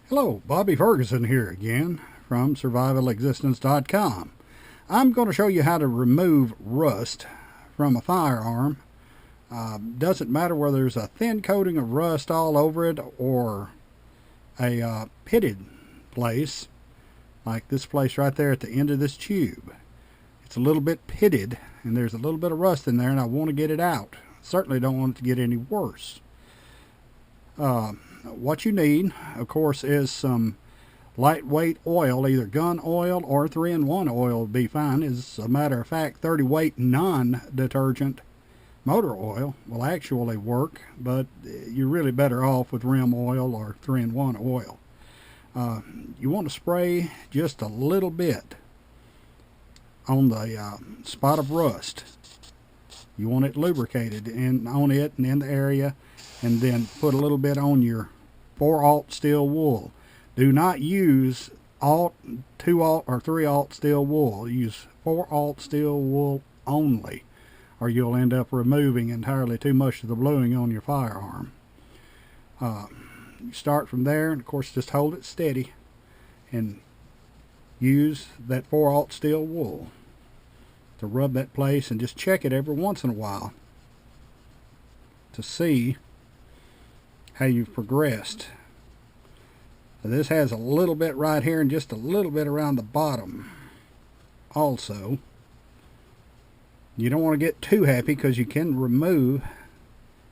Hello, Bobby Ferguson here again from survivalexistence.com. I'm going to show you how to remove rust from a firearm. Doesn't matter whether there's a thin coating of rust all over it or a pitted place, like this place right there at the end of this tube. It's a little bit pitted and there's a little bit of rust in there, and I want to get it out. Certainly don't want it to get any worse. What you need, of course, is some lightweight oil, either gun oil or 3-in-1 oil would be fine. As a matter of fact, 30 weight non-detergent motor oil will actually work, but you're really better off with rim oil or 3-in-1 oil. You want to spray just a little bit on the spot of rust. You want it lubricated on it and in the area, and then put a little bit on your 4-aught steel wool. Do not use 2-aught or 3-aught steel wool. Use 4-aught steel wool only, or you'll end up removing entirely too much of the bluing on your firearm. You start from there, and of course just hold it steady and use that 4-aught steel wool to rub that place, and just check it every once in a while to see how you've progressed. Now, this has a little bit right here and just a little bit around the bottom also. You don't want to get too happy because you can remove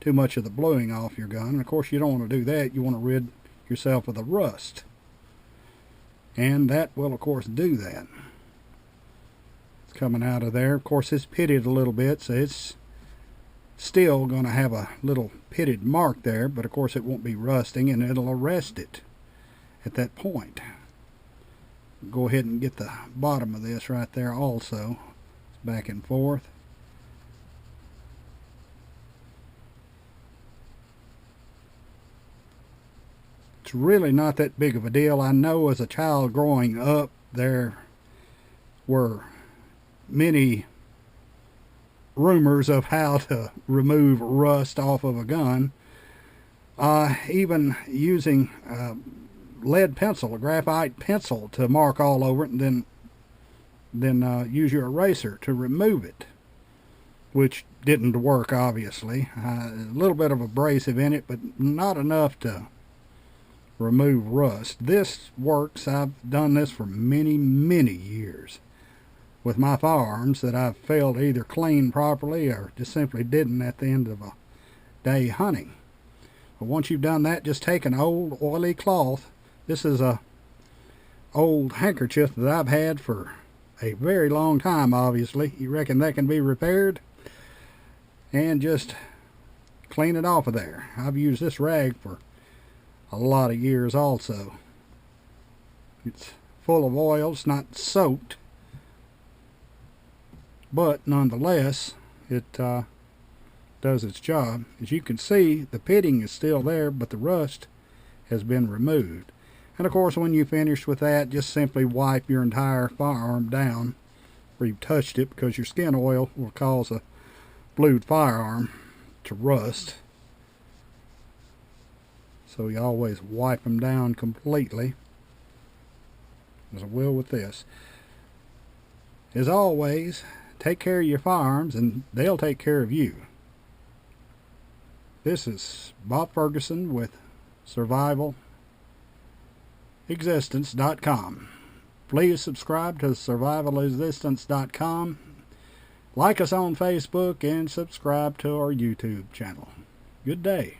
too much of the bluing off your gun, and of course you don't want to do that. You want to rid yourself of the rust, and that will of course do that. It's coming out of there. Of course it's pitted a little bit, so it's still going to have a little pitted mark there, but of course it won't be rusting, and it'll arrest it at that point. Go ahead and get the bottom of this right there also. It's back and forth. It's really not that big of a deal. I know as a child growing up there were many rumors of how to remove rust off of a gun, even using lead pencil, a graphite pencil, to mark all over it, and then use your eraser to remove it, which didn't work obviously. A little bit of abrasive in it, but not enough to remove rust. This works. I've done this for many years with my firearms that I've failed to either clean properly or just simply didn't at the end of a day hunting. But once you've done that, just take an old oily cloth. This is a old handkerchief that I've had for a very long time, obviously. You reckon that can be repaired? And just clean it off of there. I've used this rag for a lot of years also. It's full of oil. It's not soaked, but nonetheless it does its job. As you can see, the pitting is still there, but the rust has been removed. And of course, when you finish with that, just simply wipe your entire firearm down where you've touched it, because your skin oil will cause a blued firearm to rust. So you always wipe them down completely, as I will with this. As always, take care of your firearms and they'll take care of you. This is Bob Ferguson with survivalexistence.com. Please subscribe to survivalexistence.com. Like us on Facebook and subscribe to our YouTube channel. Good day.